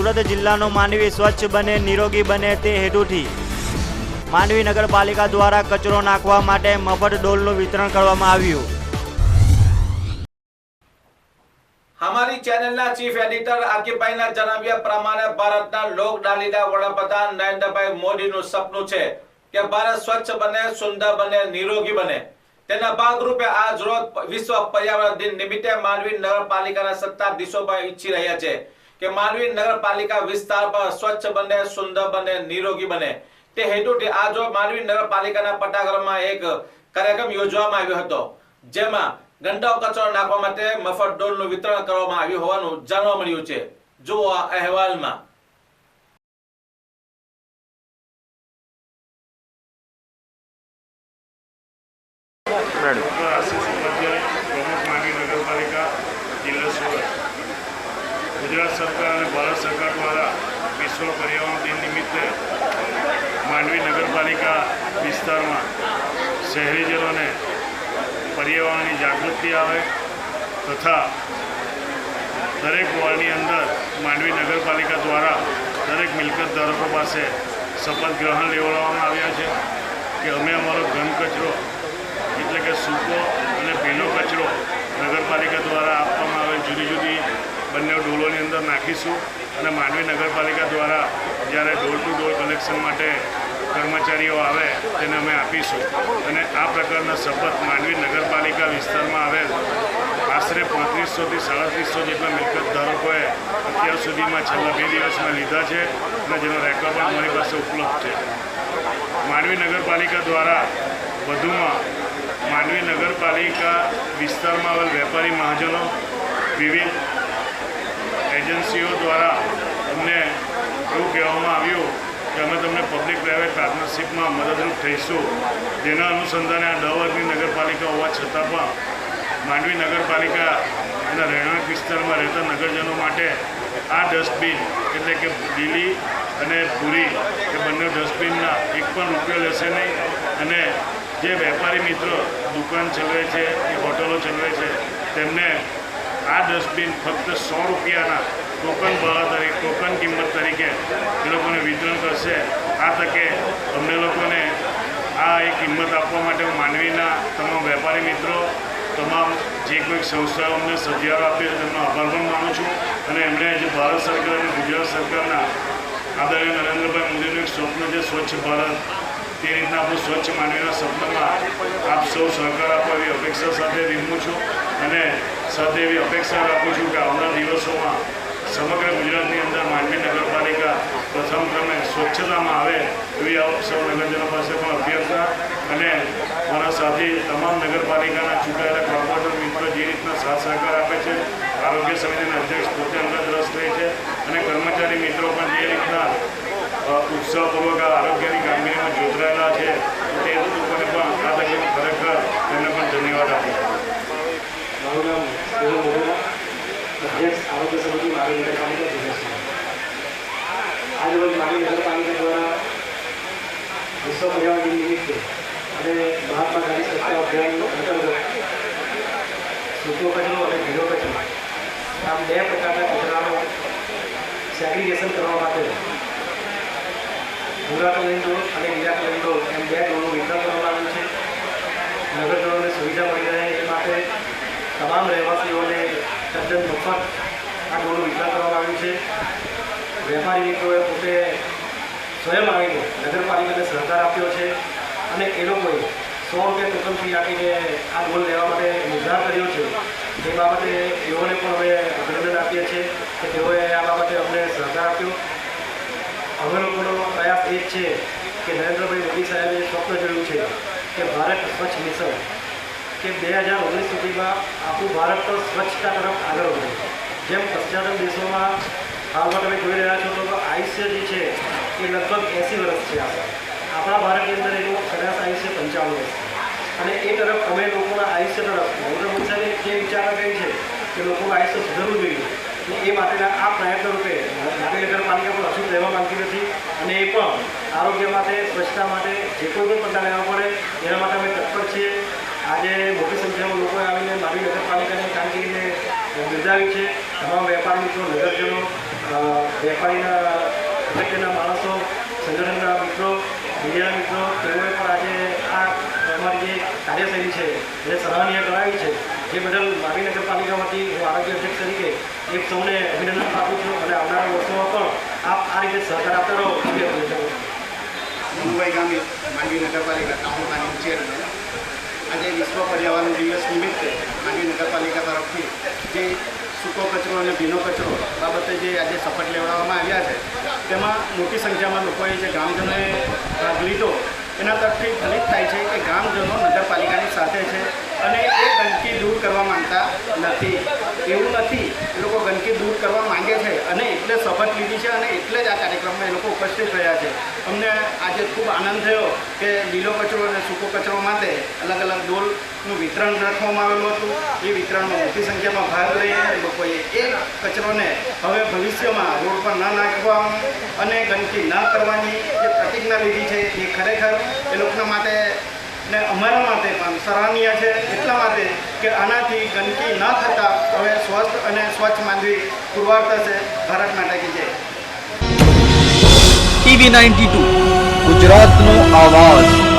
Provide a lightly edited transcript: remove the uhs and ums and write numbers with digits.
સુરત જિલ્લાનો માંડવી સ્વચ્છ બને નિરોગી બને તે હેતુથી માંડવી નગરપાલિકા દ્વારા કચરો નાખવા માટે મફત ડોલનું વિતરણ કરવામાં આવ્યું। हमारी चैनलना चीफ एडिटर आकिबभाईना जणाव्या प्रमाणे भारतना લોકડાલીના વડાપ્રધાન નરેન્દ્રભાઈ મોદીનું સપનું છે કે ભારત સ્વચ્છ બને, સુંદર બને, નિરોગી બને। તેના ભાગરૂપે આજ રોજ વિશ્વ પર્યાવરણ દિન નિમિત્તે માંડવી નગરપાલિકાના સત્તાધીશોભાઈ ઈચ્છી રહ્યા છે કે માંડવી નગરપાલિકા વિસ્તાર પર સ્વચ્છ બને, સુંદર બને, નિરોગી બને। તે હેતુથી આજ રોજ માંડવી નગરપાલિકાના પટાગરમાં એક કાર્યક્રમ યોજવામાં આવ્યો હતો, જેમાં ગંદાઓ કચરો નાખવા માટે મફત ડોલનું વિતરણ કરવામાં આવ્યું હોવાનું જાણવા મળ્યું છે। જુઓ આ અહેવાલમાં। गुजरात सरकार और भारत सरकार द्वारा विश्व पर्यावरण दिन निमित्ते मांडवी नगरपालिका विस्तार में शहरीजनों ने पर्यावरण की जागृति आए तथा दरेक वॉर्डनी अंदर मांडवी नगरपालिका द्वारा दरेक मिलकत धारकों पास शपथ ग्रहण लेवड़ावामां आव्या छे कि अमे अमारो घन कचरो एटले के सूको अने भीनो कचरो नगरपालिका द्वारा आपवामां आवेल जुदी जुदी बंने डोलोनी अंदर नाखीशुं अने मांडवी नगरपालिका द्वारा ज्यारे डोर टू डोर कलेक्शन माटे कर्मचारीओ आवे तेने अमे आपीशुं अने आ प्रकारना शपथ मांडवी नगरपालिका विस्तारमां आवेल आश्रे 3500 થી 3700 જેટલા મિલકત ધારકોએ અત્યાર સુધીમાં છેલ્લા 2 દિવસમાં લીધા છે અને જેનો રેકોર્ડ પણ મારી પાસે ઉપલબ્ધ છે। માંડવી નગરપાલિકા દ્વારા વધુમાં માંડવી નગરપાલિકા વિસ્તારમાં આવેલ વેપારી મહાજનો વિવિધ એજન્સીઓ દ્વારા અમને એવું કહેવામાં આવ્યું કે અમે તમને પબ્લિક પ્રાઇવેટ પાર્ટનરશિપમાં મદદરૂપ થઈશું, જેના અનુસંધાને આ 10 વર્ગની નગરપાલિકા હોવા છતાં પણ માંડવી નગરપાલિકા અને રહેણાંક વિસ્તારમાં રહેતા નગરજનો માટે આ ડસ્ટબિન એટલે કે લીલી અને ભૂરી એ બંને ડસ્ટબિનના એક પણ રૂપિયો લેશે નહીં અને જે વેપારી મિત્રો દુકાન ચલાવે છે કે હોટલો ચલાવે છે તેમને આ ડસ્ટબિન ફક્ત 100 રૂપિયાના ટોકન ભાડા તરીકે ટોકન કિંમત તરીકે એ લોકોને વિતરણ કરશે। આ તકે અમને લોકોને આ એક કિંમત આપવા માટે હું માનવીના તમામ વેપારી મિત્રો તમામ જે કોઈ સંસ્થાઓ અમને સહયોગ આપે તેમનો આભાર પણ માનું છું અને એમણે જે ભારત સરકાર અને ગુજરાત સરકારના આદરણીય નરેન્દ્રભાઈ મોદીનું એક સ્વપ્ન છે સ્વચ્છ ભારત, તે રીતના આપણું સ્વચ્છ માનવીના સપનામાં આપ સૌ સહકાર આપો એવી અપેક્ષા સાથે રીમું છું અને સાથે એવી અપેક્ષા રાખું છું કે આવનાર દિવસોમાં સમગ્ર ગુજરાતની અંદર માંડવી નગરપાલિકા પ્રથમ ક્રમે સ્વચ્છતામાં આવે એવી આપ સૌ નગરજનો પાસે પણ અભ્યર્થના અને મારા સાથી તમામ નગરપાલિકાના ચૂંટાયેલા કોર્પોરેટર મિત્રો જે રીતના સાથ સહકાર આપે છે, આરોગ્ય સમિતિના અધ્યક્ષ પોતે અંદર રસ રહે છે અને કર્મચારી મિત્રો પણ જે રીતના ઉત્સાહપૂર્વક આ આરોગ્યની કામગીરીમાં જોતરાયેલા છે તે લોકોને પણ આ તકે ખરેખર તેમને પણ ધન્યવાદ આપું છું। મારું નામ અધ્યક્ષ આરોગ્ય સમિતિ માંડવી નગરપાલિકા દિનેશ। આજ રોજ માંડવી નગરપાલિકા દ્વારા વિશ્વ પર્યાવરણ દિન નિમિત્તે અને મહાત્મા ગાંધી સ્વચ્છતા અભિયાન અંતર્ગત સૂકો કચરો અને ભીનો કચરો આમ 2 પ્રકારના કચરાનો સેગ્રીગેશન કરવા માટે ભૂરા કલરની ડોલ અને લીલા કલરની ડોલ એમ 2 ડોલનું વિતરણ કરવામાં આવ્યું છે। નગરજનોને સુવિધા મળી રહે એ માટે તમામ રહેવાસીઓને તદ્દન મફત આ ડોલનું વિતરણ કરવામાં આવ્યું છે। વેપારી મિત્રોએ પોતે સ્વયં આવીને નગરપાલિકાને સહકાર આપ્યો છે અને એ લોકોએ 100 રૂપિયા ટોકન ફી આપીને આ ડોલ લેવા માટે નિર્ધાર કર્યો છે। એ બાબતે તેઓને પણ અમે અભિનંદન આપીએ છીએ કે તેઓએ આ બાબતે અમને સહકાર આપ્યો। અમે લોકોનો પ્રયાસ એ જ છે કે નરેન્દ્રભાઈ મોદી સાહેબે સ્વપ્ન જોયું છે કે ભારત સ્વચ્છ મિશન કે 2019 સુધીમાં આપણું ભારત તો સ્વચ્છતા તરફ આગળ વધે। જેમ પશ્ચિમ દેશોમાં હાલમાં તમે જોઈ રહ્યા છો તો આયુષ્ય જે છે એ લગભગ 80 વર્ષ છે। આપણા ભારતની અંદર એનું કદાચ આયુષ્ય 55 વર્ષ અને એ તરફ અમે લોકોના આયુષ્ય તરફ નરેન્દ્ર મોદી સાહેબે જે વિચારણા કરી છે કે લોકોનું આયુષ્ય સુધરવું જોઈએ અને એ માટેના આ પ્રયત્ન રૂપે માંડવી નગરપાલિકા પણ અછૂત રહેવા માંગતી નથી અને એ પણ આરોગ્ય માટે, સ્વચ્છતા માટે જે કોઈ પણ પગલાં લેવા પડે એના માટે અમે તત્પર છીએ। આજે મોટી સંખ્યામાં લોકો આવીને માંડવી નગરપાલિકાની કામગીરીને બિરદાવી છે। તમામ વેપારી મિત્રો, નગરજનો વેપારીના અગત્યના માણસો, સંગઠનના મિત્રો, મીડિયાના મિત્રો, તેઓએ પણ આજે આ અમારી જે કાર્યશૈલી છે એ સરાહનીય કરાવી છે. જે બદલ માંડવી નગરપાલિકા વતી હું આરોગ્ય અધ્યક્ષ તરીકે એક સૌને અભિનંદન આપું છું અને આવનારા વર્ષોમાં પણ આપ આ રીતે સહકાર આપતા રહો એવી અપીલ કરું. મુંબઈ ગામે માંડવી નગરપાલિકા તાલુકાની ચેરમેન આજે વિશ્વ પર્યાવરણ દિવસ નિમિત્તે માંડવી નગરપાલિકા તરફથી જે સૂકો કચરો અને ભીનો કચરો બાબતે જે આજે શપથ લેવડાવવામાં આવ્યા છે તેમાં મોટી સંખ્યામાં લોકોએ જે ગ્રામજનોએ ભાગ લીધો એના તરફથી ફલિત થાય છે કે ગ્રામજનો નગરપાલિકાની સાથે છે અને એ ગંદકી દૂર કરવા માંગતા નથી. એવું નથી, એ લોકો ગંદકી દૂર કરવા માંગે છે અને એટલે શપથ લીધી છે અને એટલે જ આ કાર્યક્રમમાં એ લોકો ઉપસ્થિત રહ્યા છે. અમને આજે ખૂબ આનંદ થયો કે લીલો કચરો અને સૂકો કચરો માટે અલગ અલગ ડોલનું વિતરણ રાખવામાં આવેલું હતું. એ વિતરણમાં મોટી સંખ્યામાં ભાગ લઈને લોકોએ એ કચરોને હવે ભવિષ્યમાં રોડ પર ન નાખવાનું અને ગંદકી ન કરવાની જે પ્રતિજ્ઞા લીધી છે એ ખરેખર એ લોકોના માટે ને અમારા માટે પણ સરાહનીય છે. એટલા માટે કે આનાથી ગંદકી ન થતાં હવે સ્વસ્થ અને સ્વચ્છ માંડવી પુરવાર થશે. ભારત માતા કી જય. TV92 ગુજરાતનો આવાજ.